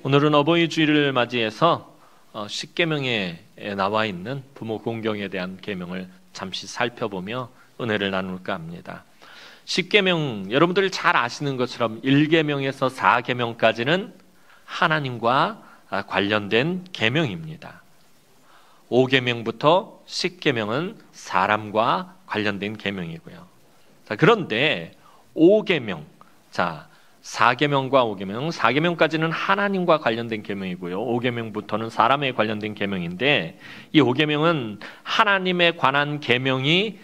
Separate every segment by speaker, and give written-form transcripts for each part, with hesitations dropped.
Speaker 1: 오늘은 어버이 주일을 맞이해서 십계명에 나와 있는 부모 공경에 대한 계명을 잠시 살펴보며 은혜를 나눌까 합니다. 십계명, 여러분들이 잘 아시는 것처럼 1계명에서 4계명까지는 하나님과 관련된 계명입니다. 5계명부터 10계명은 사람과 관련된 계명이고요. 자, 그런데 5계명, 4계명과 5계명, 4계명까지는 하나님과 관련된 계명이고요. 5계명부터는 사람에 관련된 계명인데, 이 5계명은 하나님에 관한 계명이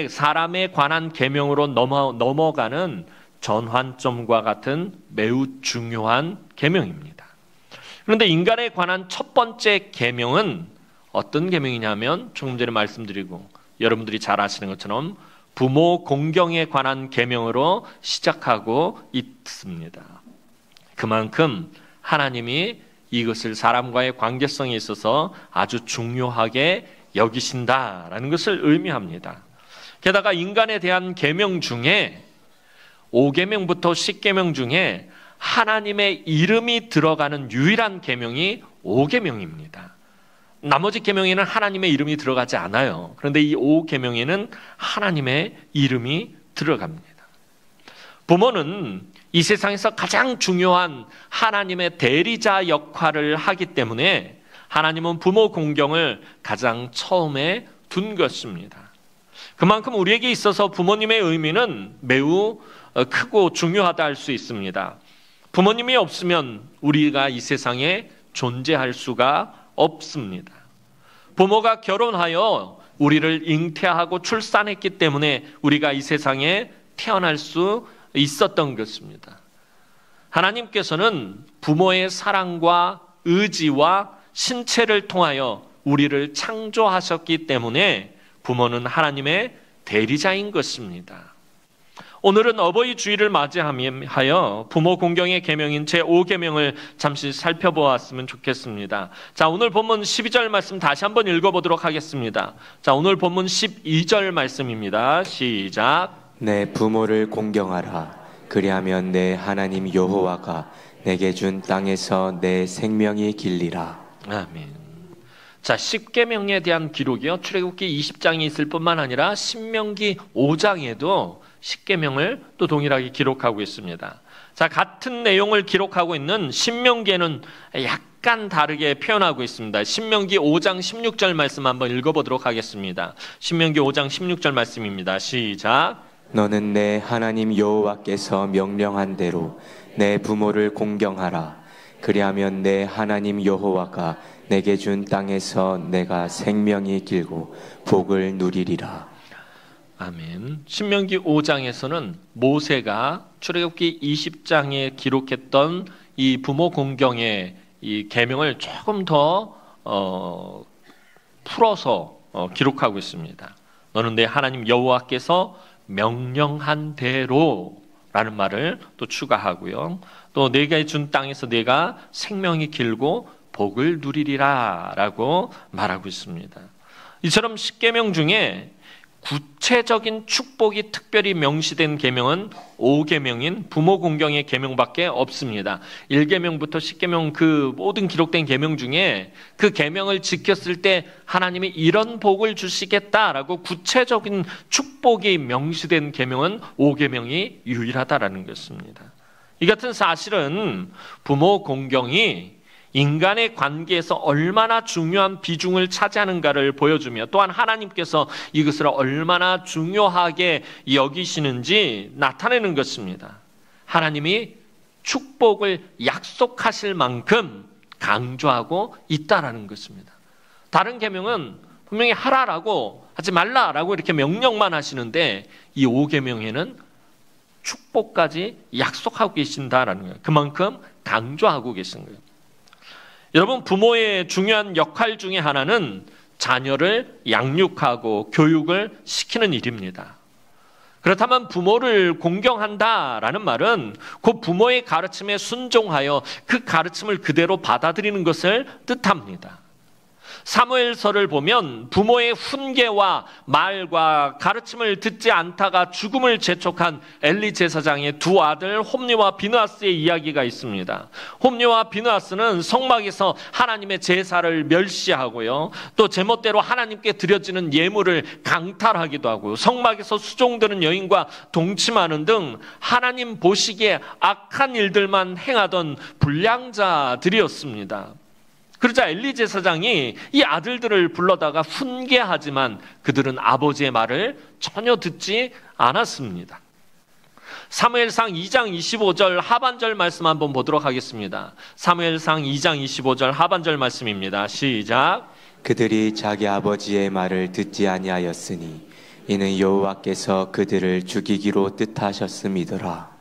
Speaker 1: 사람에 관한 계명으로 넘어가는 전환점과 같은 매우 중요한 계명입니다. 그런데 인간에 관한 첫 번째 계명은 어떤 계명이냐면, 조금 전에 말씀드리고 여러분들이 잘 아시는 것처럼 부모 공경에 관한 계명으로 시작하고 있습니다. 그만큼 하나님이 이것을 사람과의 관계성에 있어서 아주 중요하게 여기신다라는 것을 의미합니다. 게다가 인간에 대한 계명 중에 5계명부터 10계명 중에 하나님의 이름이 들어가는 유일한 계명이 5계명입니다. 나머지 계명에는 하나님의 이름이 들어가지 않아요. 그런데 이 5계명에는 하나님의 이름이 들어갑니다. 부모는 이 세상에서 가장 중요한 하나님의 대리자 역할을 하기 때문에 하나님은 부모 공경을 가장 처음에 둔 것입니다. 그만큼 우리에게 있어서 부모님의 의미는 매우 크고 중요하다 할 수 있습니다. 부모님이 없으면 우리가 이 세상에 존재할 수가 없습니다. 부모가 결혼하여 우리를 잉태하고 출산했기 때문에 우리가 이 세상에 태어날 수 있었던 것입니다. 하나님께서는 부모의 사랑과 의지와 신체를 통하여 우리를 창조하셨기 때문에 부모는 하나님의 대리자인 것입니다. 오늘은 어버이 주일을 맞이하여 부모 공경의 계명인 제5계명을 잠시 살펴보았으면 좋겠습니다. 자, 오늘 본문 12절 말씀 다시 한번 읽어보도록 하겠습니다. 자, 오늘 본문 12절 말씀입니다. 시작.
Speaker 2: 내 부모를 공경하라. 그리하면 내 하나님 여호와가 내게 준 땅에서 내 생명이 길리라.
Speaker 1: 아멘. 자, 10계명에 대한 기록이요, 출애굽기 20장에 있을 뿐만 아니라 신명기 5장에도 10계명을 또 동일하게 기록하고 있습니다. 자, 같은 내용을 기록하고 있는 신명기에는 약간 다르게 표현하고 있습니다. 신명기 5장 16절 말씀 한번 읽어보도록 하겠습니다. 신명기 5장 16절 말씀입니다. 시작.
Speaker 2: 너는 내 하나님 여호와께서 명령한 대로 내 부모를 공경하라. 그리하면 내 하나님 여호와가 내게 준 땅에서 내가 생명이 길고 복을 누리리라.
Speaker 1: 아멘. 신명기 5장에서는 모세가 출애굽기 20장에 기록했던 이 부모 공경의 이 계명을 조금 더 풀어서 기록하고 있습니다. 너는 내 하나님 여호와께서 명령한 대로라는 말을 또 추가하고요. 또 내가 준 땅에서 내가 생명이 길고 복을 누리리라라고 말하고 있습니다. 이처럼 10계명 중에 구체적인 축복이 특별히 명시된 계명은 5계명인 부모 공경의 계명밖에 없습니다. 1계명부터 10계명 그 모든 기록된 계명 중에 그 계명을 지켰을 때 하나님이 이런 복을 주시겠다라고 구체적인 축복이 명시된 계명은 5계명이 유일하다라는 것입니다. 이 같은 사실은 부모 공경이 인간의 관계에서 얼마나 중요한 비중을 차지하는가를 보여주며, 또한 하나님께서 이것을 얼마나 중요하게 여기시는지 나타내는 것입니다. 하나님이 축복을 약속하실 만큼 강조하고 있다라는 것입니다. 다른 계명은 분명히 하라라고 하지 말라라고 이렇게 명령만 하시는데, 이 5계명에는 축복까지 약속하고 계신다라는 거예요. 그만큼 강조하고 계신 거예요. 여러분, 부모의 중요한 역할 중에 하나는 자녀를 양육하고 교육을 시키는 일입니다. 그렇다면 부모를 공경한다라는 말은 그 부모의 가르침에 순종하여 그 가르침을 그대로 받아들이는 것을 뜻합니다. 사무엘서를 보면 부모의 훈계와 말과 가르침을 듣지 않다가 죽음을 재촉한 엘리 제사장의 두 아들 홈리와 비느하스의 이야기가 있습니다. 홈리와 비느하스는 성막에서 하나님의 제사를 멸시하고요, 또 제멋대로 하나님께 드려지는 예물을 강탈하기도 하고요, 성막에서 수종드는 여인과 동침하는 등 하나님 보시기에 악한 일들만 행하던 불량자들이었습니다. 그러자 엘리 제사장이 이 아들들을 불러다가 훈계하지만 그들은 아버지의 말을 전혀 듣지 않았습니다. 사무엘상 2장 25절 하반절 말씀 한번 보도록 하겠습니다. 사무엘상 2장 25절 하반절 말씀입니다. 시작.
Speaker 2: 그들이 자기 아버지의 말을 듣지 아니하였으니 이는 여호와께서 그들을 죽이기로 뜻하셨음이더라.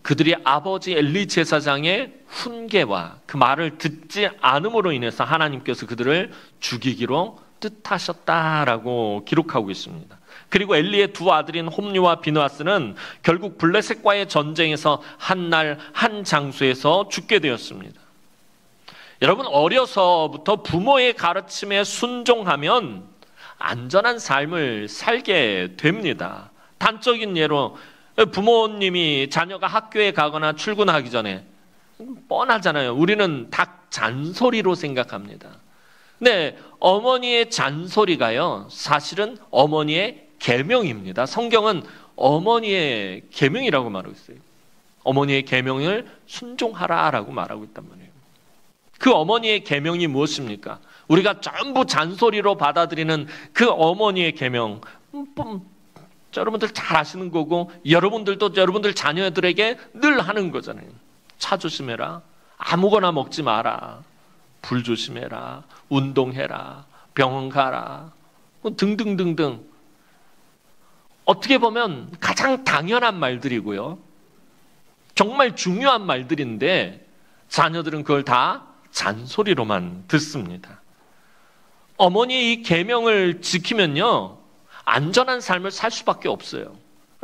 Speaker 1: 그들이 아버지 엘리 제사장의 훈계와 그 말을 듣지 않음으로 인해서 하나님께서 그들을 죽이기로 뜻하셨다라고 기록하고 있습니다. 그리고 엘리의 두 아들인 홈리와 비느하스는 결국 블레셋과의 전쟁에서 한 날 한 장소에서 죽게 되었습니다. 여러분, 어려서부터 부모의 가르침에 순종하면 안전한 삶을 살게 됩니다. 단적인 예로 부모님이 자녀가 학교에 가거나 출근하기 전에, 뻔하잖아요, 우리는 다 잔소리로 생각합니다. 근데 어머니의 잔소리가요, 사실은 어머니의 계명입니다. 성경은 어머니의 계명이라고 말하고 있어요. 어머니의 계명을 순종하라라고 말하고 있단 말이에요. 그 어머니의 계명이 무엇입니까? 우리가 전부 잔소리로 받아들이는 그 어머니의 계명, 여러분들 잘 아시는 거고, 여러분들도 여러분들 자녀들에게 늘 하는 거잖아요. 차 조심해라, 아무거나 먹지 마라, 불 조심해라, 운동해라, 병원 가라, 등등등등. 어떻게 보면 가장 당연한 말들이고요, 정말 중요한 말들인데 자녀들은 그걸 다 잔소리로만 듣습니다. 어머니의 이 계명을 지키면요, 안전한 삶을 살 수밖에 없어요.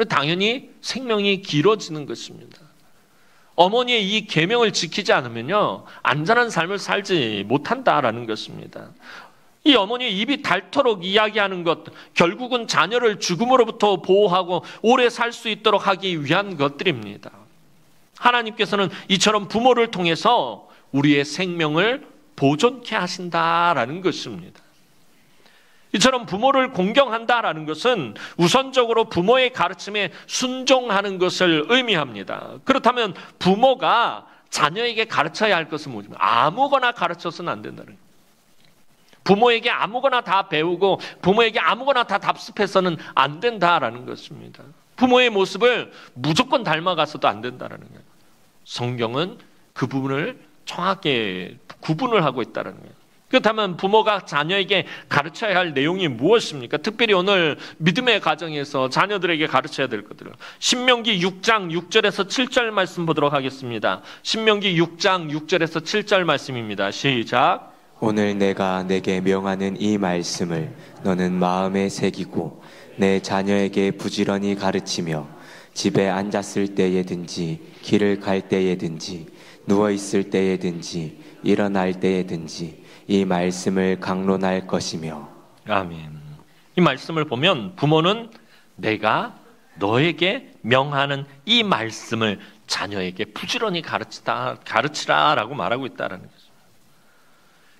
Speaker 1: 당연히 생명이 길어지는 것입니다. 어머니의 이 계명을 지키지 않으면요, 안전한 삶을 살지 못한다라는 것입니다. 이 어머니의 입이 닳도록 이야기하는 것, 결국은 자녀를 죽음으로부터 보호하고 오래 살 수 있도록 하기 위한 것들입니다. 하나님께서는 이처럼 부모를 통해서 우리의 생명을 보존케 하신다라는 것입니다. 이처럼 부모를 공경한다라는 것은 우선적으로 부모의 가르침에 순종하는 것을 의미합니다. 그렇다면 부모가 자녀에게 가르쳐야 할 것은 뭐죠? 아무거나 가르쳐서는 안 된다는 거예요. 부모에게 아무거나 다 배우고 부모에게 아무거나 다 답습해서는 안 된다라는 것입니다. 부모의 모습을 무조건 닮아가서도 안 된다라는 거예요. 성경은 그 부분을 정확하게 구분을 하고 있다는 거예요. 그렇다면 부모가 자녀에게 가르쳐야 할 내용이 무엇입니까? 특별히 오늘 믿음의 가정에서 자녀들에게 가르쳐야 될 것들을 신명기 6장 6절에서 7절 말씀 보도록 하겠습니다. 신명기 6장 6절에서 7절 말씀입니다. 시작.
Speaker 2: 오늘 내가 내게 명하는 이 말씀을 너는 마음에 새기고 내 자녀에게 부지런히 가르치며 집에 앉았을 때에든지 길을 갈 때에든지 누워있을 때에든지 일어날 때에든지 이 말씀을 강론할 것이며. 아멘.
Speaker 1: 이 말씀을 보면 부모는 내가 너에게 명하는 이 말씀을 자녀에게 부지런히 가르치라라고 말하고 있다는 거죠.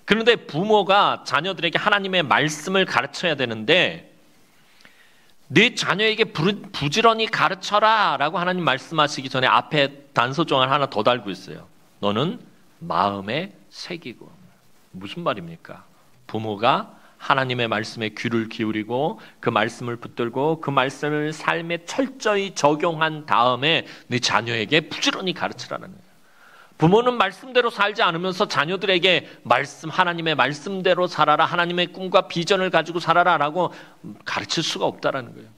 Speaker 1: 그런데 부모가 자녀들에게 하나님의 말씀을 가르쳐야 되는데 네 자녀에게 부지런히 가르쳐라 라고 하나님 말씀하시기 전에 앞에 단서종을 하나 더 달고 있어요. 너는 마음에 새기고. 무슨 말입니까? 부모가 하나님의 말씀에 귀를 기울이고 그 말씀을 붙들고 그 말씀을 삶에 철저히 적용한 다음에 네 자녀에게 부지런히 가르치라는 거예요. 부모는 말씀대로 살지 않으면서 자녀들에게 하나님의 말씀대로 살아라, 하나님의 꿈과 비전을 가지고 살아라 라고 가르칠 수가 없다라는 거예요.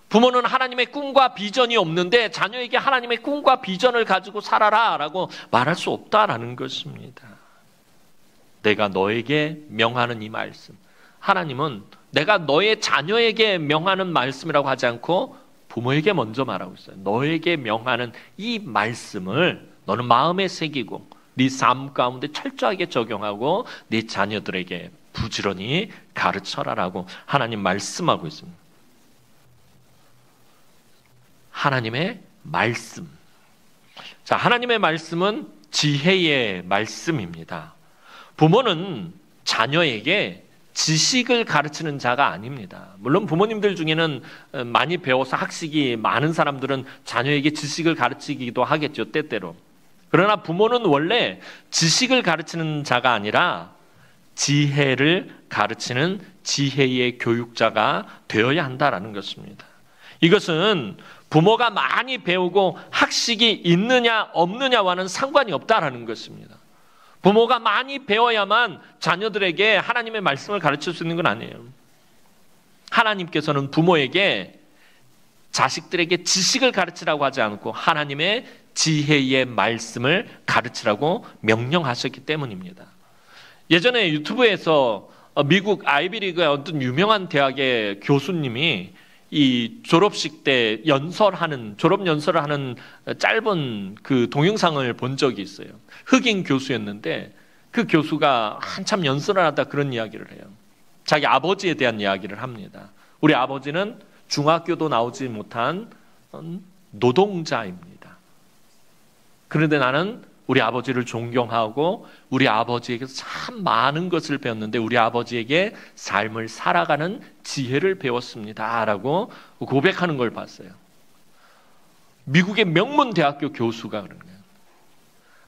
Speaker 1: 부모는 하나님의 꿈과 비전이 없는데 자녀에게 하나님의 꿈과 비전을 가지고 살아라 라고 말할 수 없다라는 것입니다. 내가 너에게 명하는 이 말씀, 하나님은 내가 너의 자녀에게 명하는 말씀이라고 하지 않고 부모에게 먼저 말하고 있어요. 너에게 명하는 이 말씀을 너는 마음에 새기고 네 삶 가운데 철저하게 적용하고 네 자녀들에게 부지런히 가르쳐라라고 하나님 말씀하고 있습니다. 하나님의 말씀. 자, 하나님의 말씀은 지혜의 말씀입니다. 부모는 자녀에게 지식을 가르치는 자가 아닙니다. 물론 부모님들 중에는 많이 배워서 학식이 많은 사람들은 자녀에게 지식을 가르치기도 하겠죠, 때때로. 그러나 부모는 원래 지식을 가르치는 자가 아니라 지혜를 가르치는 지혜의 교육자가 되어야 한다라는 것입니다. 이것은 부모가 많이 배우고 학식이 있느냐 없느냐와는 상관이 없다라는 것입니다. 부모가 많이 배워야만 자녀들에게 하나님의 말씀을 가르칠 수 있는 건 아니에요. 하나님께서는 부모에게 자식들에게 지식을 가르치라고 하지 않고 하나님의 지혜의 말씀을 가르치라고 명령하셨기 때문입니다. 예전에 유튜브에서 미국 아이비리그의 어떤 유명한 대학의 교수님이 이 졸업식 때 졸업 연설을 하는 짧은 그 동영상을 본 적이 있어요. 흑인 교수였는데 그 교수가 한참 연설을 하다 그런 이야기를 해요. 자기 아버지에 대한 이야기를 합니다. 우리 아버지는 중학교도 나오지 못한 노동자입니다. 그런데 나는 우리 아버지를 존경하고 우리 아버지에게서 참 많은 것을 배웠는데 우리 아버지에게 삶을 살아가는 지혜를 배웠습니다. 라고 고백하는 걸 봤어요. 미국의 명문 대학교 교수가 그런 거예요.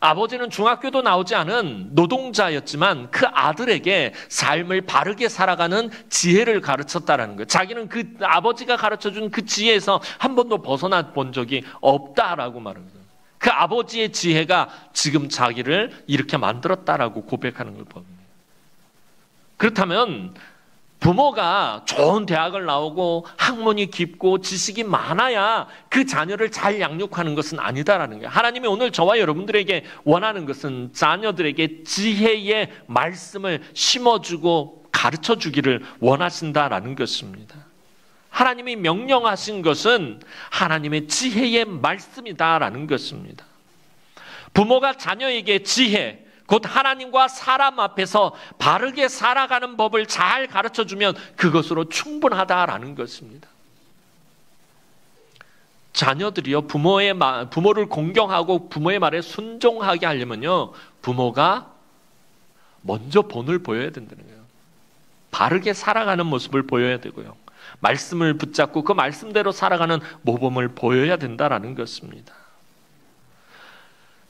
Speaker 1: 아버지는 중학교도 나오지 않은 노동자였지만 그 아들에게 삶을 바르게 살아가는 지혜를 가르쳤다라는 거예요. 자기는 그 아버지가 가르쳐준 그 지혜에서 한 번도 벗어나 본 적이 없다라고 말합니다. 그 아버지의 지혜가 지금 자기를 이렇게 만들었다라고 고백하는 걸 봅니다. 그렇다면 부모가 좋은 대학을 나오고 학문이 깊고 지식이 많아야 그 자녀를 잘 양육하는 것은 아니다라는 거예요. 하나님이 오늘 저와 여러분들에게 원하는 것은 자녀들에게 지혜의 말씀을 심어주고 가르쳐주기를 원하신다라는 것입니다. 하나님이 명령하신 것은 하나님의 지혜의 말씀이다라는 것입니다. 부모가 자녀에게 지혜, 곧 하나님과 사람 앞에서 바르게 살아가는 법을 잘 가르쳐주면 그것으로 충분하다라는 것입니다. 자녀들이요, 부모를 공경하고 부모의 말에 순종하게 하려면요, 부모가 먼저 본을 보여야 된다는 거예요. 바르게 살아가는 모습을 보여야 되고요. 말씀을 붙잡고 그 말씀대로 살아가는 모범을 보여야 된다라는 것입니다.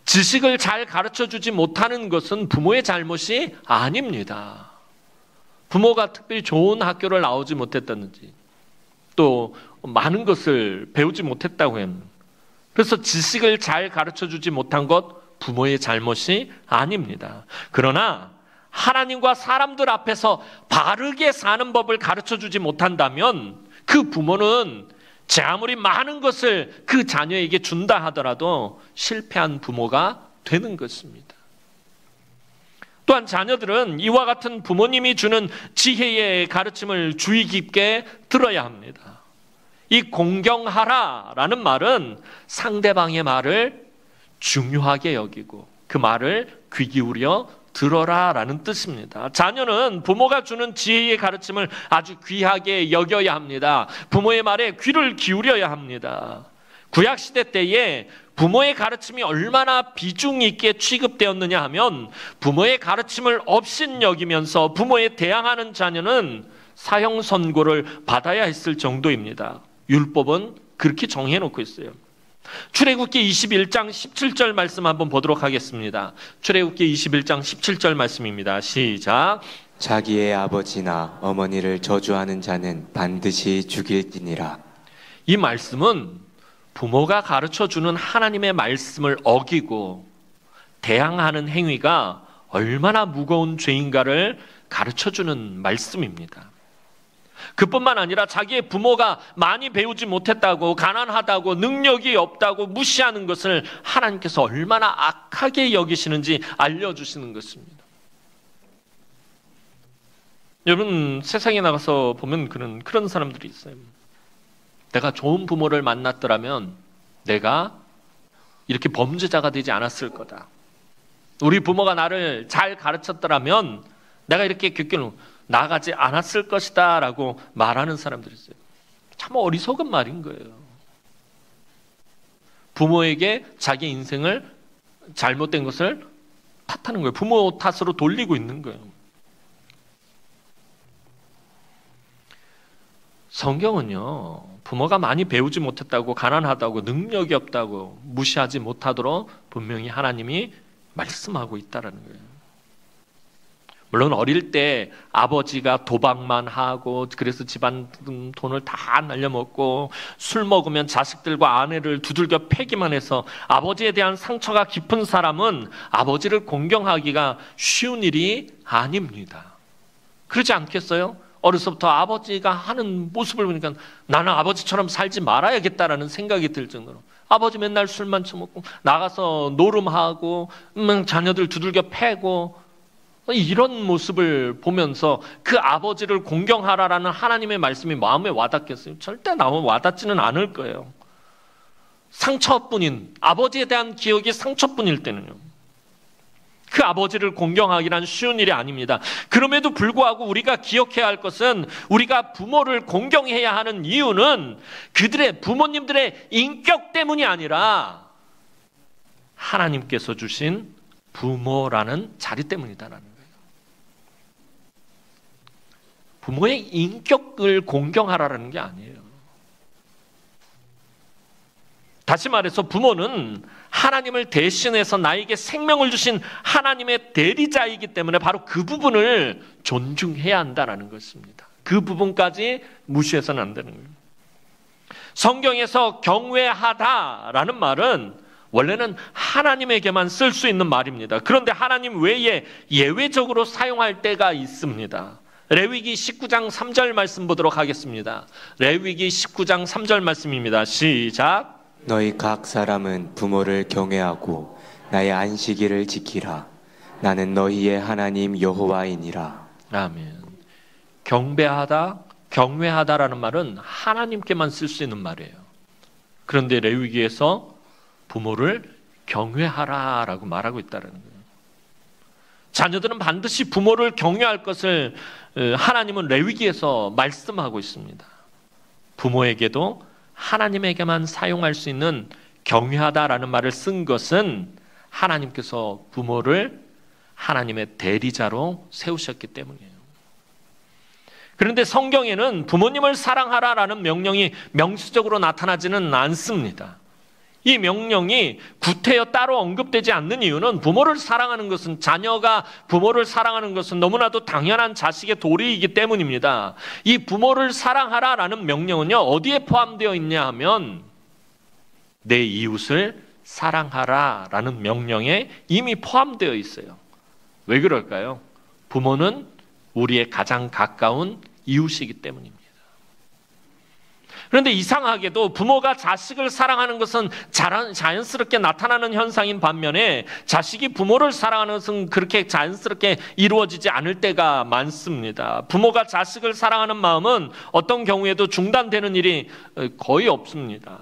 Speaker 1: 지식을 잘 가르쳐주지 못하는 것은 부모의 잘못이 아닙니다. 부모가 특별히 좋은 학교를 나오지 못했다든지 또 많은 것을 배우지 못했다고 합니다. 그래서 지식을 잘 가르쳐주지 못한 것 부모의 잘못이 아닙니다. 그러나 하나님과 사람들 앞에서 바르게 사는 법을 가르쳐주지 못한다면 그 부모는 제 아무리 많은 것을 그 자녀에게 준다 하더라도 실패한 부모가 되는 것입니다. 또한 자녀들은 이와 같은 부모님이 주는 지혜의 가르침을 주의 깊게 들어야 합니다. 이 공경하라라는 말은 상대방의 말을 중요하게 여기고 그 말을 귀 기울여 들어라라는 뜻입니다. 자녀는 부모가 주는 지혜의 가르침을 아주 귀하게 여겨야 합니다. 부모의 말에 귀를 기울여야 합니다. 구약시대 때에 부모의 가르침이 얼마나 비중 있게 취급되었느냐 하면 부모의 가르침을 업신여기면서 부모에 대항하는 자녀는 사형 선고를 받아야 했을 정도입니다. 율법은 그렇게 정해놓고 있어요. 출애굽기 21장 17절 말씀 한번 보도록 하겠습니다. 출애굽기 21장 17절 말씀입니다. 시작.
Speaker 2: 자기의 아버지나 어머니를 저주하는 자는 반드시 죽일지니라.
Speaker 1: 이 말씀은 부모가 가르쳐주는 하나님의 말씀을 어기고 대항하는 행위가 얼마나 무거운 죄인가를 가르쳐주는 말씀입니다. 그뿐만 아니라 자기의 부모가 많이 배우지 못했다고, 가난하다고, 능력이 없다고 무시하는 것을 하나님께서 얼마나 악하게 여기시는지 알려주시는 것입니다. 여러분, 세상에 나가서 보면 그런 사람들이 있어요. 내가 좋은 부모를 만났더라면 내가 이렇게 범죄자가 되지 않았을 거다. 우리 부모가 나를 잘 가르쳤더라면 내가 이렇게 귓길로 나가지 않았을 것이다 라고 말하는 사람들이 있어요. 참 어리석은 말인 거예요. 부모에게 자기 인생을 잘못된 것을 탓하는 거예요. 부모 탓으로 돌리고 있는 거예요. 성경은요, 부모가 많이 배우지 못했다고, 가난하다고, 능력이 없다고 무시하지 못하도록 분명히 하나님이 말씀하고 있다는 거예요. 물론 어릴 때 아버지가 도박만 하고 그래서 집안 돈을 다 날려먹고 술 먹으면 자식들과 아내를 두들겨 패기만 해서 아버지에 대한 상처가 깊은 사람은 아버지를 공경하기가 쉬운 일이 아닙니다. 그렇지 않겠어요? 어려서부터 아버지가 하는 모습을 보니까 나는 아버지처럼 살지 말아야겠다라는 생각이 들 정도로 아버지 맨날 술만 처먹고 나가서 노름하고 자녀들 두들겨 패고 이런 모습을 보면서 그 아버지를 공경하라라는 하나님의 말씀이 마음에 와닿겠어요? 절대 나오면 와닿지는 않을 거예요. 상처뿐인, 아버지에 대한 기억이 상처뿐일 때는요, 그 아버지를 공경하기란 쉬운 일이 아닙니다. 그럼에도 불구하고 우리가 기억해야 할 것은 우리가 부모를 공경해야 하는 이유는 그들의, 부모님들의 인격 때문이 아니라 하나님께서 주신 부모라는 자리 때문이다라는 거예요. 부모의 인격을 공경하라는 게 아니에요. 다시 말해서 부모는 하나님을 대신해서 나에게 생명을 주신 하나님의 대리자이기 때문에 바로 그 부분을 존중해야 한다는 것입니다. 그 부분까지 무시해서는 안 되는 거예요. 성경에서 경외하다라는 말은 원래는 하나님에게만 쓸 수 있는 말입니다. 그런데 하나님 외에 예외적으로 사용할 때가 있습니다. 레위기 19장 3절 말씀 보도록 하겠습니다. 레위기 19장 3절 말씀입니다. 시작.
Speaker 2: 너희 각 사람은 부모를 경외하고 나의 안식일을 지키라. 나는 너희의 하나님 여호와이니라.
Speaker 1: 아멘. 경배하다, 경외하다라는 말은 하나님께만 쓸 수 있는 말이에요. 그런데 레위기에서 부모를 경외하라라고 말하고 있다는 거예요. 자녀들은 반드시 부모를 경외할 것을 하나님은 레위기에서 말씀하고 있습니다. 부모에게도 하나님에게만 사용할 수 있는 경외하다라는 말을 쓴 것은 하나님께서 부모를 하나님의 대리자로 세우셨기 때문이에요. 그런데 성경에는 부모님을 사랑하라라는 명령이 명시적으로 나타나지는 않습니다. 이 명령이 구태여 따로 언급되지 않는 이유는 부모를 사랑하는 것은, 자녀가 부모를 사랑하는 것은 너무나도 당연한 자식의 도리이기 때문입니다. 이 부모를 사랑하라라는 명령은요, 어디에 포함되어 있냐 하면 내 이웃을 사랑하라라는 명령에 이미 포함되어 있어요. 왜 그럴까요? 부모는 우리의 가장 가까운 이웃이기 때문입니다. 그런데 이상하게도 부모가 자식을 사랑하는 것은 자연스럽게 나타나는 현상인 반면에 자식이 부모를 사랑하는 것은 그렇게 자연스럽게 이루어지지 않을 때가 많습니다. 부모가 자식을 사랑하는 마음은 어떤 경우에도 중단되는 일이 거의 없습니다.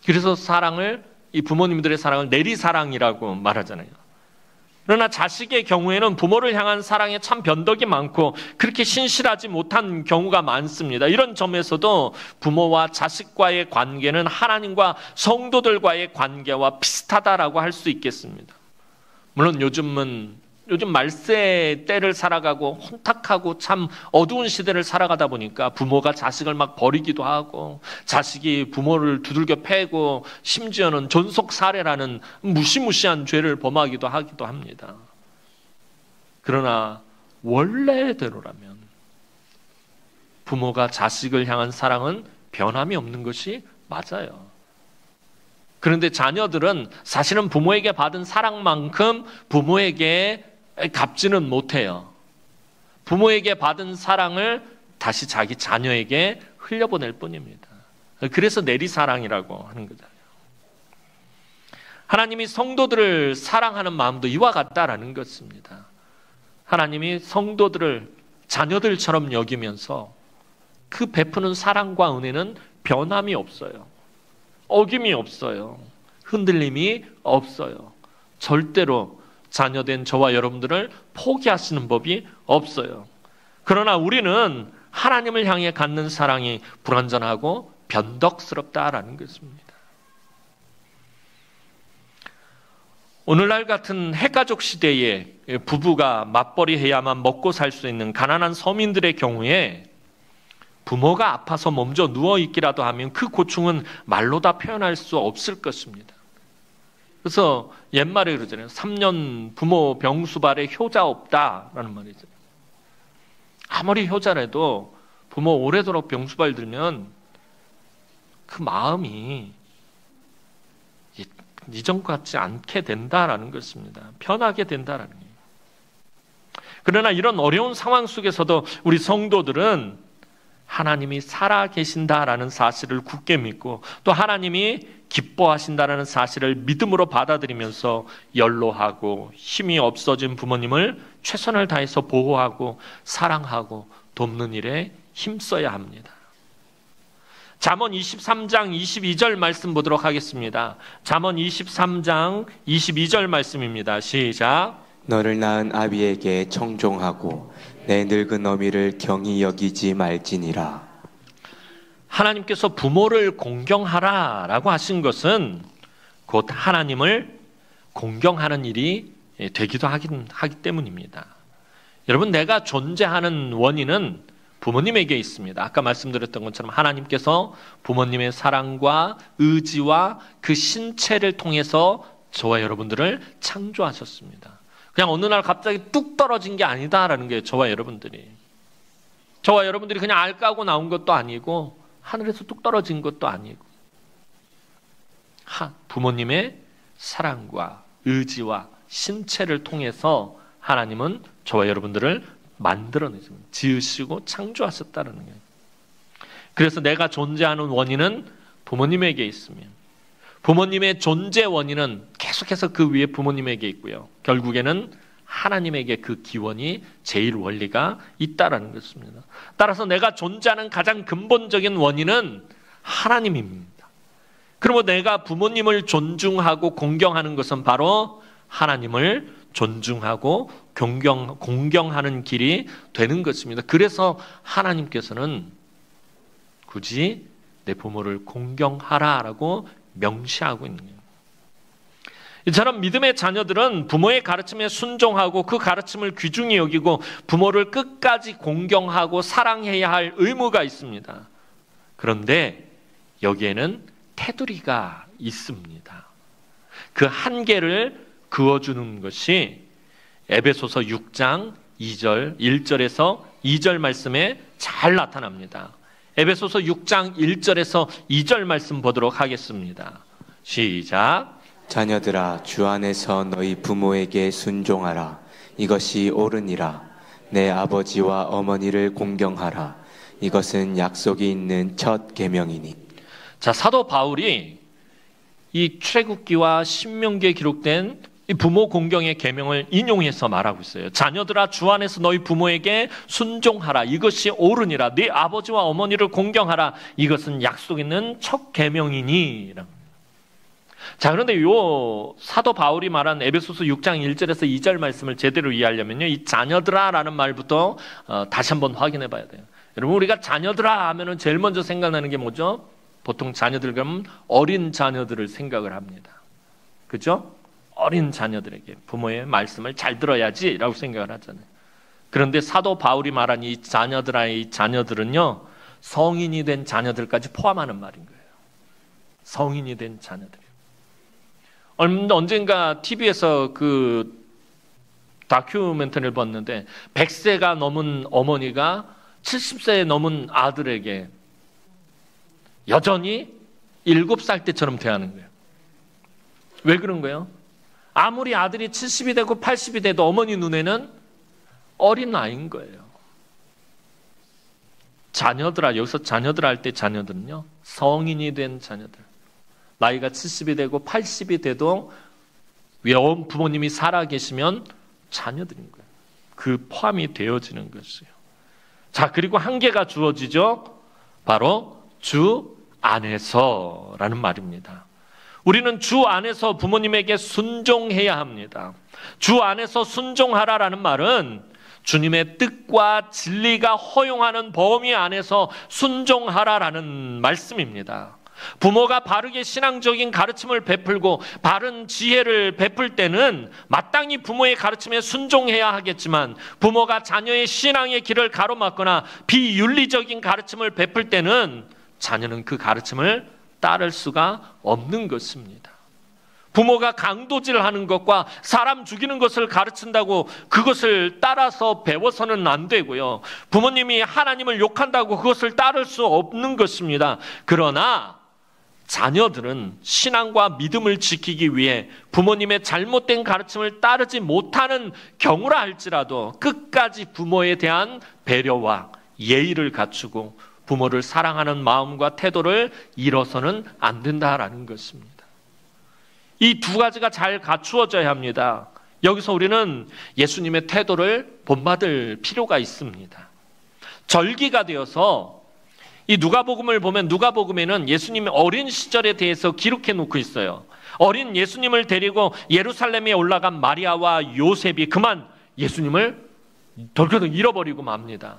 Speaker 1: 그래서 이 부모님들의 사랑을 내리사랑이라고 말하잖아요. 그러나 자식의 경우에는 부모를 향한 사랑에 참 변덕이 많고 그렇게 신실하지 못한 경우가 많습니다. 이런 점에서도 부모와 자식과의 관계는 하나님과 성도들과의 관계와 비슷하다라고 할 수 있겠습니다. 물론 요즘 말세 때를 살아가고 혼탁하고 참 어두운 시대를 살아가다 보니까 부모가 자식을 막 버리기도 하고 자식이 부모를 두들겨 패고 심지어는 존속 살해라는 무시무시한 죄를 범하기도 합니다. 그러나 원래대로라면 부모가 자식을 향한 사랑은 변함이 없는 것이 맞아요. 그런데 자녀들은 사실은 부모에게 받은 사랑만큼 부모에게 갚지는 못해요. 부모에게 받은 사랑을 다시 자기 자녀에게 흘려보낼 뿐입니다. 그래서 내리사랑이라고 하는 거잖아요. 하나님이 성도들을 사랑하는 마음도 이와 같다라는 것입니다. 하나님이 성도들을 자녀들처럼 여기면서 그 베푸는 사랑과 은혜는 변함이 없어요. 어김이 없어요. 흔들림이 없어요. 절대로 자녀된 저와 여러분들을 포기하시는 법이 없어요. 그러나 우리는 하나님을 향해 갖는 사랑이 불완전하고 변덕스럽다라는 것입니다. 오늘날 같은 핵가족 시대에 부부가 맞벌이해야만 먹고 살 수 있는 가난한 서민들의 경우에 부모가 아파서 먼저 누워있기라도 하면 그 고충은 말로 다 표현할 수 없을 것입니다. 그래서 옛말에 그러잖아요. 3년 부모 병수발에 효자 없다라는 말이죠. 아무리 효자라도 부모 오래도록 병수발 들면 그 마음이 이전 같지 않게 된다라는 것입니다. 편하게 된다라는 거예요. 그러나 이런 어려운 상황 속에서도 우리 성도들은 하나님이 살아계신다라는 사실을 굳게 믿고 또 하나님이 기뻐하신다라는 사실을 믿음으로 받아들이면서 연로하고 힘이 없어진 부모님을 최선을 다해서 보호하고 사랑하고 돕는 일에 힘써야 합니다. 잠언 23장 22절 말씀 보도록 하겠습니다. 잠언 23장 22절 말씀입니다. 시작.
Speaker 2: 너를 낳은 아비에게 청종하고 내 늙은 어미를 경히 여기지 말지니라.
Speaker 1: 하나님께서 부모를 공경하라라고 하신 것은 곧 하나님을 공경하는 일이 되기도 하기 때문입니다. 여러분, 내가 존재하는 원인은 부모님에게 있습니다. 아까 말씀드렸던 것처럼 하나님께서 부모님의 사랑과 의지와 그 신체를 통해서 저와 여러분들을 창조하셨습니다. 그냥 어느 날 갑자기 뚝 떨어진 게 아니다라는 게 저와 여러분들이 그냥 알 까고 나온 것도 아니고 하늘에서 뚝 떨어진 것도 아니고 부모님의 사랑과 의지와 신체를 통해서 하나님은 저와 여러분들을 만들어내십니다. 지으시고 창조하셨다는 거예요. 그래서 내가 존재하는 원인은 부모님에게 있으며 부모님의 존재 원인은 계속해서 그 위에 부모님에게 있고요. 결국에는 하나님에게 그 기원이 제일 원리가 있다라는 것입니다. 따라서 내가 존재하는 가장 근본적인 원인은 하나님입니다. 그리고 내가 부모님을 존중하고 공경하는 것은 바로 하나님을 존중하고 공경하는 길이 되는 것입니다. 그래서 하나님께서는 굳이 내 부모를 공경하라라고 명시하고 있는 거예요. 이처럼 믿음의 자녀들은 부모의 가르침에 순종하고 그 가르침을 귀중히 여기고 부모를 끝까지 공경하고 사랑해야 할 의무가 있습니다. 그런데 여기에는 테두리가 있습니다. 그 한계를 그어주는 것이 에베소서 6장 1절에서 2절 말씀에 잘 나타납니다. 에베소서 6장 1절에서 2절 말씀 보도록 하겠습니다. 시작.
Speaker 2: 자녀들아, 주 안에서 너희 부모에게 순종하라. 이것이 옳으니라. 내 아버지와 어머니를 공경하라. 이것은 약속이 있는 첫 계명이니.
Speaker 1: 자, 사도 바울이 이 출애굽기와 신명기에 기록된 이 부모 공경의 계명을 인용해서 말하고 있어요. 자녀들아, 주 안에서 너희 부모에게 순종하라. 이것이 옳으니라. 네 아버지와 어머니를 공경하라. 이것은 약속 있는 첫 계명이니. 자, 그런데 요 사도 바울이 말한 에베소서 6장 1절에서 2절 말씀을 제대로 이해하려면요, 이 자녀들아라는 말부터 다시 한번 확인해 봐야 돼요. 여러분, 우리가 자녀들아 하면은 제일 먼저 생각나는 게 뭐죠? 보통 자녀들 그러면 어린 자녀들을 생각을 합니다. 그죠? 어린 자녀들에게 부모의 말씀을 잘 들어야지라고 생각을 하잖아요. 그런데 사도 바울이 말한 이 자녀들아의 자녀들은요, 성인이 된 자녀들까지 포함하는 말인 거예요. 성인이 된 자녀들. 언젠가 TV에서 그 다큐멘터리를 봤는데 100세가 넘은 어머니가 70세 넘은 아들에게 여전히 7살 때처럼 대하는 거예요. 왜 그런 거예요? 아무리 아들이 70이 되고 80이 돼도 어머니 눈에는 어린 아이인 거예요. 자녀들아, 여기서 자녀들 할 때 자녀들은요, 성인이 된 자녀들. 나이가 70이 되고 80이 돼도 부모님이 살아계시면 자녀들인 거예요. 그 포함이 되어지는 것이에요. 자, 그리고 한계가 주어지죠. 바로 주 안에서라는 말입니다. 우리는 주 안에서 부모님에게 순종해야 합니다. 주 안에서 순종하라라는 말은 주님의 뜻과 진리가 허용하는 범위 안에서 순종하라라는 말씀입니다. 부모가 바르게 신앙적인 가르침을 베풀고 바른 지혜를 베풀 때는 마땅히 부모의 가르침에 순종해야 하겠지만, 부모가 자녀의 신앙의 길을 가로막거나 비윤리적인 가르침을 베풀 때는 자녀는 그 가르침을 따를 수가 없는 것입니다. 부모가 강도질하는 것과 사람 죽이는 것을 가르친다고 그것을 따라서 배워서는 안 되고요. 부모님이 하나님을 욕한다고 그것을 따를 수 없는 것입니다. 그러나 자녀들은 신앙과 믿음을 지키기 위해 부모님의 잘못된 가르침을 따르지 못하는 경우라 할지라도 끝까지 부모에 대한 배려와 예의를 갖추고 부모를 사랑하는 마음과 태도를 잃어서는 안 된다라는 것입니다. 이 두 가지가 잘 갖추어져야 합니다. 여기서 우리는 예수님의 태도를 본받을 필요가 있습니다. 절기가 되어서 이 누가복음을 보면 누가복음에는 예수님의 어린 시절에 대해서 기록해 놓고 있어요. 어린 예수님을 데리고 예루살렘에 올라간 마리아와 요셉이 그만 예수님을 덜컥 잃어버리고 맙니다.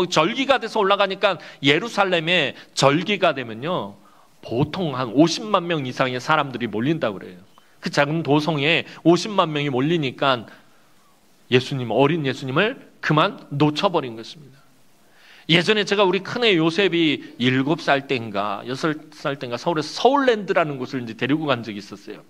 Speaker 1: 절기가 돼서 올라가니까 예루살렘에 절기가 되면요, 보통 한 50만 명 이상의 사람들이 몰린다고 그래요. 그 작은 도성에 50만 명이 몰리니까 어린 예수님을 그만 놓쳐버린 것입니다. 예전에 제가 우리 큰애 요셉이 7살 때인가 6살 때인가 서울에서 서울랜드라는 곳을 이제 데리고 간 적이 있었어요.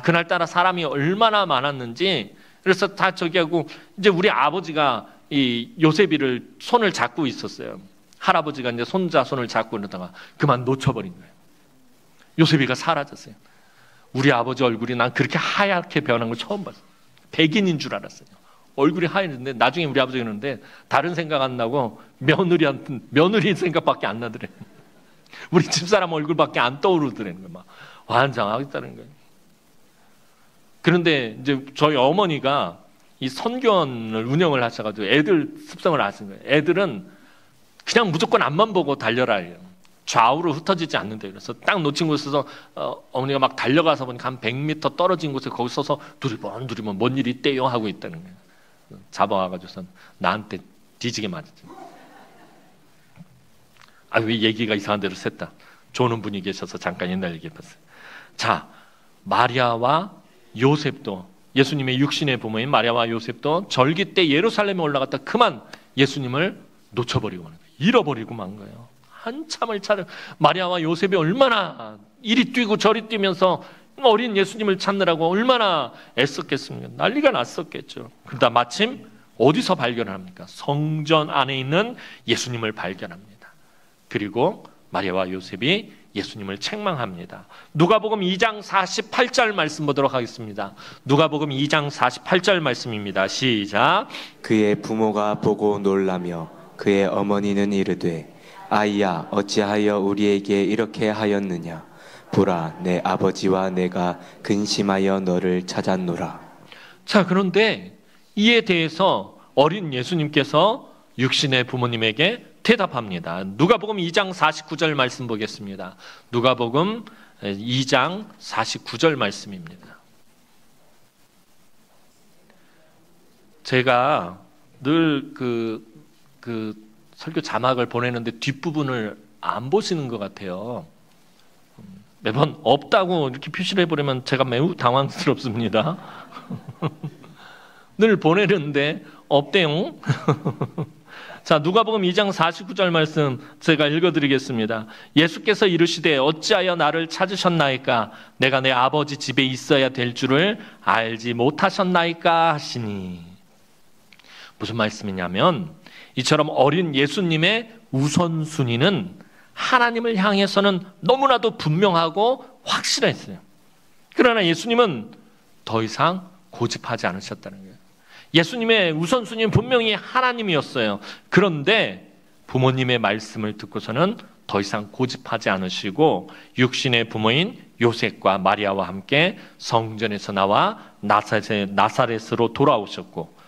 Speaker 1: 그날따라 사람이 얼마나 많았는지, 그래서 다 저기 하고 이제 우리 아버지가 이 요셉이를 손을 잡고 있었어요. 할아버지가 이제 손자 손을 잡고 이러다가 그만 놓쳐버린 거예요. 요셉이가 사라졌어요. 우리 아버지 얼굴이 난 그렇게 하얗게 변한 걸 처음 봤어요. 백인인 줄 알았어요. 얼굴이 하얘는데 나중에 우리 아버지가 그러는데 다른 생각 안 나고 며느리 생각밖에 안 나더래. 우리 집사람 얼굴밖에 안 떠오르더라는 거예요. 막 환장하겠다는 거예요. 그런데 이제 저희 어머니가 이 선교원을 운영을 하셔가지고 애들 습성을 아신 거예요. 애들은 그냥 무조건 앞만 보고 달려라 해요. 좌우로 흩어지지 않는데, 그래서 딱 놓친 곳에서 어머니가 막 달려가서 보니까 한 100m 떨어진 곳에 거기 서서 두리번 뭔 일이 있대요 하고 있다는 거예요. 잡아와가지고선 나한테 뒤지게 맞았죠. 왜 얘기가 이상한 데로 샜다. 조는 분이 계셔서 잠깐 옛날 얘기해봤어요. 자, 마리아와 요셉도, 예수님의 육신의 부모인 마리아와 요셉도 절기 때 예루살렘에 올라갔다 그만 예수님을 놓쳐버리고 만 거예요. 잃어버리고 만 거예요. 한참을 찾아 마리아와 요셉이 얼마나 이리 뛰고 저리 뛰면서 어린 예수님을 찾느라고 얼마나 애썼겠습니까? 난리가 났었겠죠. 그러다 마침 어디서 발견합니까? 성전 안에 있는 예수님을 발견합니다. 그리고 마리아와 요셉이 예수님을 책망합니다. 누가복음 2장 48절 말씀 보도록 하겠습니다. 누가복음 2장 48절 말씀입니다. 시작.
Speaker 2: 그의 부모가 보고 놀라며 그의 어머니는 이르되 아이야 어찌하여 우리에게 이렇게 하였느냐. 보라 내 아버지와 내가 근심하여 너를 찾았노라.
Speaker 1: 자, 그런데 이에 대해서 어린 예수님께서 육신의 부모님에게 대답합니다. 누가복음 2장 49절 말씀 보겠습니다. 누가복음 2장 49절 말씀입니다. 제가 늘 그 설교 자막을 보내는데 뒷부분을 안 보시는 것 같아요. 매번 없다고 이렇게 표시를 해버리면 제가 매우 당황스럽습니다. 늘 보내는데 없대요. 자, 누가복음 2장 49절 말씀 제가 읽어드리겠습니다. 예수께서 이르시되 어찌하여 나를 찾으셨나이까? 내가 내 아버지 집에 있어야 될 줄을 알지 못하셨나이까 하시니. 무슨 말씀이냐면 이처럼 어린 예수님의 우선순위는 하나님을 향해서는 너무나도 분명하고 확실했어요. 그러나 예수님은 더 이상 고집하지 않으셨다는 거예요. 예수님의 우선순위는 분명히 하나님이었어요. 그런데 부모님의 말씀을 듣고서는 더 이상 고집하지 않으시고 육신의 부모인 요셉과 마리아와 함께 성전에서 나와 나사렛으로 돌아오셨고,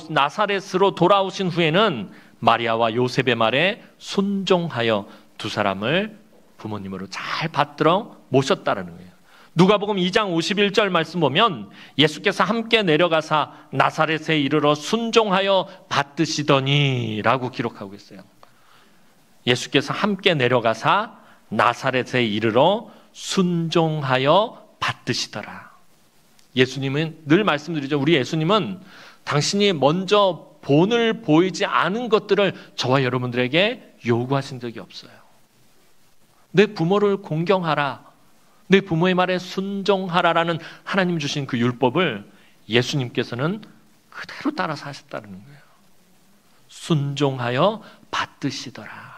Speaker 1: 나사렛으로 돌아오신 후에는 마리아와 요셉의 말에 순종하여 두 사람을 부모님으로 잘 받들어 모셨다라는 거예요. 누가복음 2장 51절 말씀 보면 예수께서 함께 내려가사 나사렛에 이르러 순종하여 받드시더니 라고 기록하고 있어요. 예수께서 함께 내려가사 나사렛에 이르러 순종하여 받드시더라. 예수님은 늘 말씀드리죠. 우리 예수님은 당신이 먼저 본을 보이지 않은 것들을 저와 여러분들에게 요구하신 적이 없어요. 내 부모를 공경하라, 내 부모의 말에 순종하라라는 하나님 주신 그 율법을 예수님께서는 그대로 따라서 하셨다는 거예요. 순종하여 받드시더라.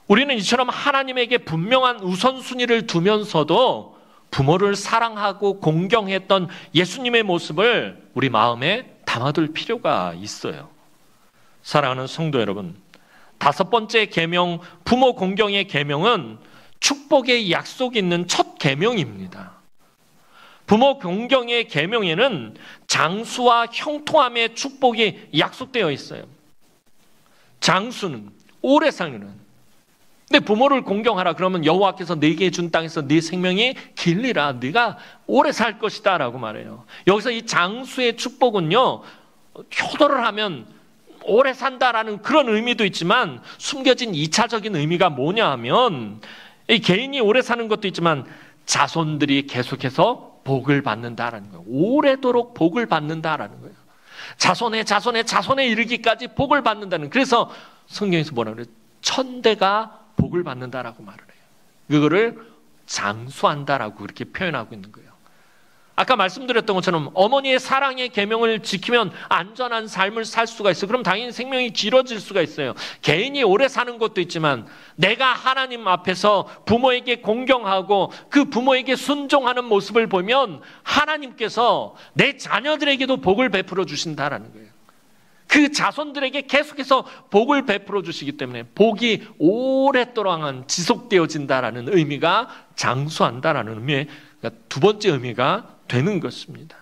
Speaker 1: 우리는 이처럼 하나님에게 분명한 우선순위를 두면서도 부모를 사랑하고 공경했던 예수님의 모습을 우리 마음에 담아둘 필요가 있어요. 사랑하는 성도 여러분, 5번째 계명, 부모 공경의 계명은 축복의 약속이 있는 첫 계명입니다. 부모 공경의 계명에는 장수와 형통함의 축복이 약속되어 있어요. 장수는 오래 살리는. 근데 부모를 공경하라 그러면 여호와께서 네게 준 땅에서 네 생명이 길리라, 네가 오래 살 것이다 라고 말해요. 여기서 이 장수의 축복은요, 효도를 하면 오래 산다라는 그런 의미도 있지만 숨겨진 2차적인 의미가 뭐냐 하면 이 개인이 오래 사는 것도 있지만 자손들이 계속해서 복을 받는다라는 거예요. 오래도록 복을 받는다라는 거예요. 자손에 이르기까지 복을 받는다는. 그래서 성경에서 뭐라 그래요? 천대가 복을 받는다라고 말을 해요. 그거를 장수한다라고 그렇게 표현하고 있는 거예요. 아까 말씀드렸던 것처럼 어머니의 사랑의 계명을 지키면 안전한 삶을 살 수가 있어요. 그럼 당연히 생명이 길어질 수가 있어요. 개인이 오래 사는 것도 있지만 내가 하나님 앞에서 부모에게 공경하고 그 부모에게 순종하는 모습을 보면 하나님께서 내 자녀들에게도 복을 베풀어 주신다라는 거예요. 그 자손들에게 계속해서 복을 베풀어 주시기 때문에 복이 오랫동안 지속되어진다라는 의미가 장수한다라는 의미의 두 번째 의미가 되는 것입니다.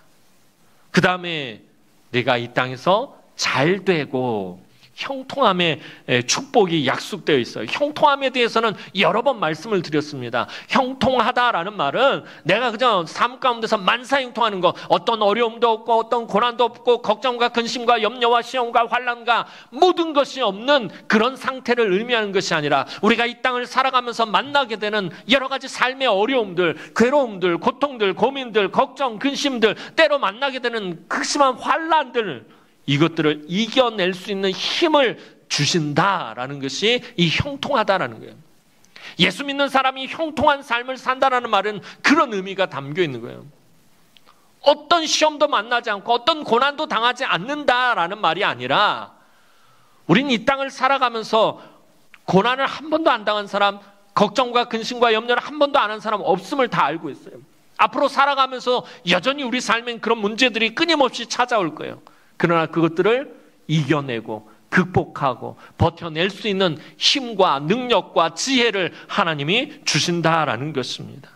Speaker 1: 그 다음에 내가 이 땅에서 잘 되고 형통함의 축복이 약속되어 있어요. 형통함에 대해서는 여러 번 말씀을 드렸습니다. 형통하다라는 말은 내가 그냥 삶 가운데서 만사형통하는 거, 어떤 어려움도 없고 어떤 고난도 없고 걱정과 근심과 염려와 시험과 환난과 모든 것이 없는 그런 상태를 의미하는 것이 아니라 우리가 이 땅을 살아가면서 만나게 되는 여러 가지 삶의 어려움들, 괴로움들, 고통들, 고민들, 걱정, 근심들, 때로 만나게 되는 극심한 환난들, 이것들을 이겨낼 수 있는 힘을 주신다라는 것이 이 형통하다라는 거예요. 예수 믿는 사람이 형통한 삶을 산다라는 말은 그런 의미가 담겨 있는 거예요. 어떤 시험도 만나지 않고 어떤 고난도 당하지 않는다라는 말이 아니라 우리는 이 땅을 살아가면서 고난을 한 번도 안 당한 사람, 걱정과 근심과 염려를 한 번도 안 한 사람 없음을 다 알고 있어요. 앞으로 살아가면서 여전히 우리 삶엔 그런 문제들이 끊임없이 찾아올 거예요. 그러나 그것들을 이겨내고 극복하고 버텨낼 수 있는 힘과 능력과 지혜를 하나님이 주신다라는 것입니다.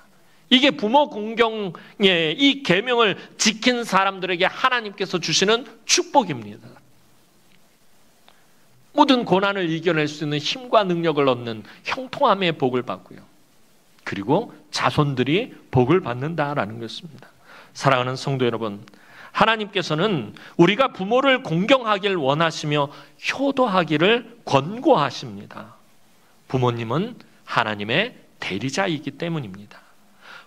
Speaker 1: 이게 부모 공경의 이 계명을 지킨 사람들에게 하나님께서 주시는 축복입니다. 모든 고난을 이겨낼 수 있는 힘과 능력을 얻는 형통함의 복을 받고요. 그리고 자손들이 복을 받는다라는 것입니다. 사랑하는 성도 여러분, 하나님께서는 우리가 부모를 공경하길 원하시며 효도하기를 권고하십니다. 부모님은 하나님의 대리자이기 때문입니다.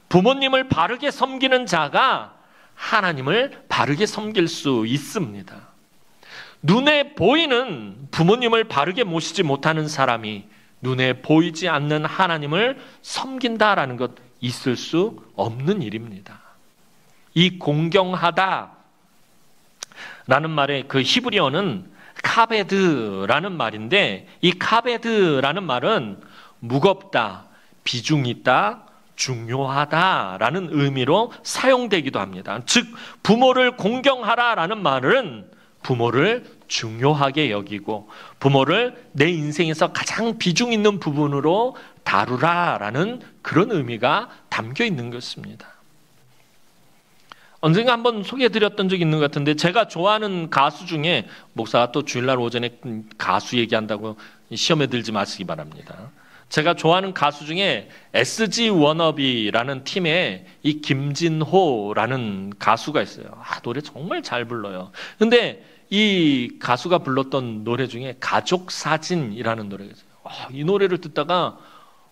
Speaker 1: 부모님을 바르게 섬기는 자가 하나님을 바르게 섬길 수 있습니다. 눈에 보이는 부모님을 바르게 모시지 못하는 사람이 눈에 보이지 않는 하나님을 섬긴다라는 것 있을 수 없는 일입니다. 이 공경하다 라는 말의 그 히브리어는 카베드라는 말인데 이 카베드라는 말은 무겁다, 비중 있다, 중요하다라는 의미로 사용되기도 합니다. 즉 부모를 공경하라라는 말은 부모를 중요하게 여기고 부모를 내 인생에서 가장 비중 있는 부분으로 다루라라는 그런 의미가 담겨 있는 것입니다. 언젠가 한번 소개해드렸던 적이 있는 것 같은데 제가 좋아하는 가수 중에 목사가 또 주일날 오전에 가수 얘기한다고 시험에 들지 마시기 바랍니다. 제가 좋아하는 가수 중에 SG 워너비라는 팀에 이 김진호라는 가수가 있어요. 노래 정말 잘 불러요. 근데 이 가수가 불렀던 노래 중에 가족 사진이라는 노래가 있어요. 이 노래를 듣다가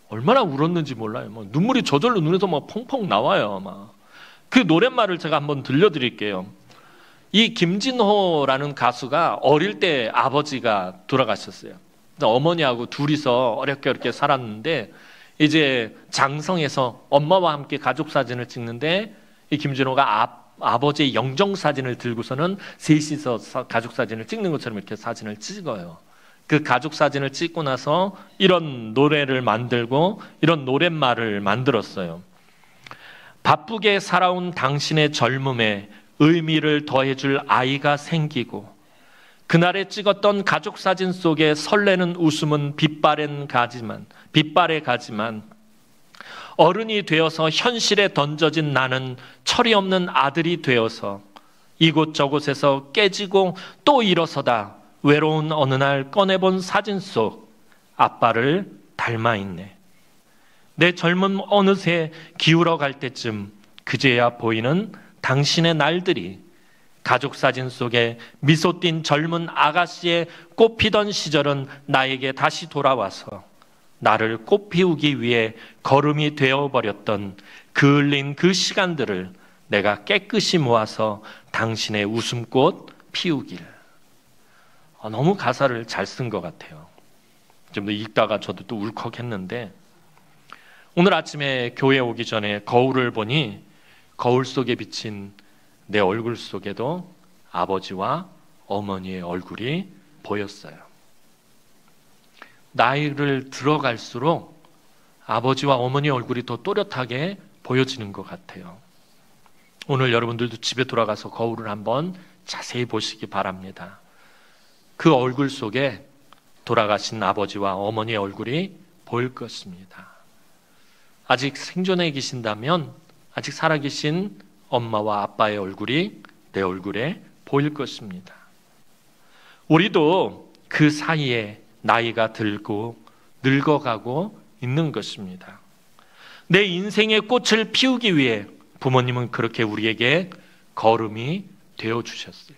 Speaker 1: 얼마나 울었는지 몰라요. 눈물이 저절로 눈에서 펑펑 나와요. 그 노랫말을 제가 한번 들려드릴게요. 이 김진호라는 가수가 어릴 때 아버지가 돌아가셨어요. 어머니하고 둘이서 어렵게 살았는데 이제 장성에서 엄마와 함께 가족 사진을 찍는데 이 김진호가 아버지의 영정 사진을 들고서는 셋이서 가족 사진을 찍는 것처럼 이렇게 사진을 찍어요. 그 가족 사진을 찍고 나서 이런 노래를 만들고 이런 노랫말을 만들었어요. 바쁘게 살아온 당신의 젊음에 의미를 더해줄 아이가 생기고 그날에 찍었던 가족 사진 속에 설레는 웃음은 빛발에 가지만 어른이 되어서 현실에 던져진 나는 철이 없는 아들이 되어서 이곳저곳에서 깨지고 또 일어서다 외로운 어느 날 꺼내본 사진 속 아빠를 닮아있네. 내 젊음 어느새 기울어 갈 때쯤 그제야 보이는 당신의 날들이 가족 사진 속에 미소 띈 젊은 아가씨의 꽃피던 시절은 나에게 다시 돌아와서 나를 꽃피우기 위해 걸음이 되어버렸던 그을린 그 시간들을 내가 깨끗이 모아서 당신의 웃음꽃 피우길. 너무 가사를 잘 쓴 것 같아요. 좀 더 읽다가 저도 또 울컥했는데 오늘 아침에 교회 오기 전에 거울을 보니 거울 속에 비친 내 얼굴 속에도 아버지와 어머니의 얼굴이 보였어요. 나이를 들어갈수록 아버지와 어머니의 얼굴이 더 또렷하게 보여지는 것 같아요. 오늘 여러분들도 집에 돌아가서 거울을 한번 자세히 보시기 바랍니다. 그 얼굴 속에 돌아가신 아버지와 어머니의 얼굴이 보일 것입니다. 아직 생존해 계신다면 아직 살아계신 엄마와 아빠의 얼굴이 내 얼굴에 보일 것입니다. 우리도 그 사이에 나이가 들고 늙어가고 있는 것입니다. 내 인생의 꽃을 피우기 위해 부모님은 그렇게 우리에게 걸음이 되어주셨어요.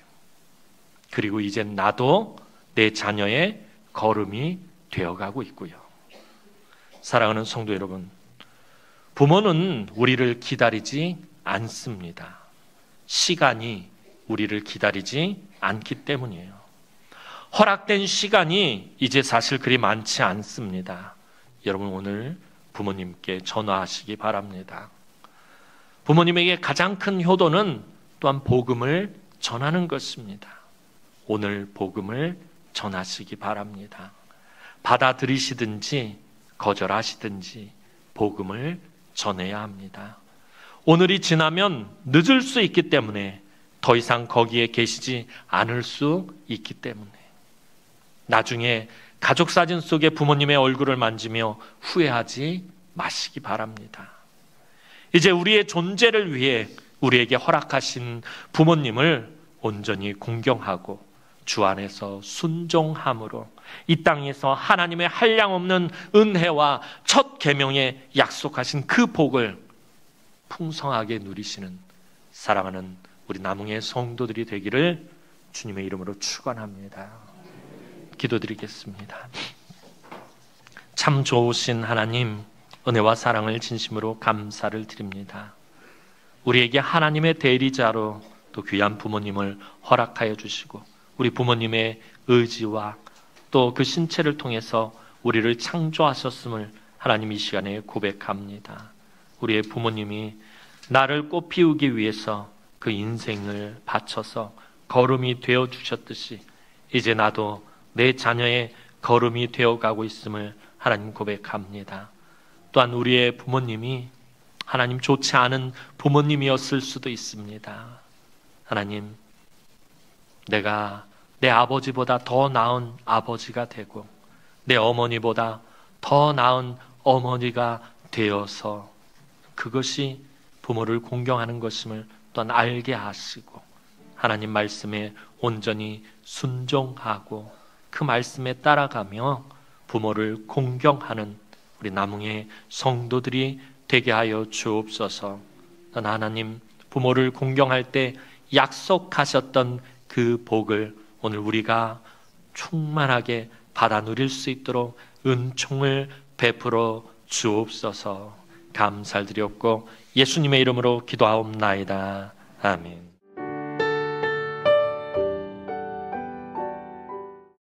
Speaker 1: 그리고 이젠 나도 내 자녀의 걸음이 되어가고 있고요. 사랑하는 성도 여러분, 부모는 우리를 기다리지 않습니다. 시간이 우리를 기다리지 않기 때문이에요. 허락된 시간이 이제 사실 그리 많지 않습니다. 여러분 오늘 부모님께 전화하시기 바랍니다. 부모님에게 가장 큰 효도는 또한 복음을 전하는 것입니다. 오늘 복음을 전하시기 바랍니다. 받아들이시든지 거절하시든지 복음을 전해야 합니다. 오늘이 지나면 늦을 수 있기 때문에 더 이상 거기에 계시지 않을 수 있기 때문에 나중에 가족 사진 속에 부모님의 얼굴을 만지며 후회하지 마시기 바랍니다. 이제 우리의 존재를 위해 우리에게 허락하신 부모님을 온전히 공경하고 주 안에서 순종함으로 이 땅에서 하나님의 한량없는 은혜와 첫 계명에 약속하신 그 복을 풍성하게 누리시는 사랑하는 우리 남흥의 성도들이 되기를 주님의 이름으로 축원합니다. 기도드리겠습니다. 참 좋으신 하나님, 은혜와 사랑을 진심으로 감사를 드립니다. 우리에게 하나님의 대리자로 또 귀한 부모님을 허락하여 주시고 우리 부모님의 의지와 또 그 신체를 통해서 우리를 창조하셨음을 하나님 이 시간에 고백합니다. 우리의 부모님이 나를 꽃피우기 위해서 그 인생을 바쳐서 걸음이 되어 주셨듯이 이제 나도 내 자녀의 걸음이 되어가고 있음을 하나님 고백합니다. 또한 우리의 부모님이 하나님 좋지 않은 부모님이었을 수도 있습니다. 하나님, 내가 내 아버지보다 더 나은 아버지가 되고 내 어머니보다 더 나은 어머니가 되어서 그것이 부모를 공경하는 것임을 또한 알게 하시고 하나님 말씀에 온전히 순종하고 그 말씀에 따라가며 부모를 공경하는 우리 남흥의 성도들이 되게 하여 주옵소서. 하나님, 부모를 공경할 때 약속하셨던 그 복을 오늘 우리가 충만하게 받아 누릴 수 있도록 은총을 베풀어 주옵소서. 감사를 드렸고 예수님의 이름으로 기도하옵나이다. 아멘.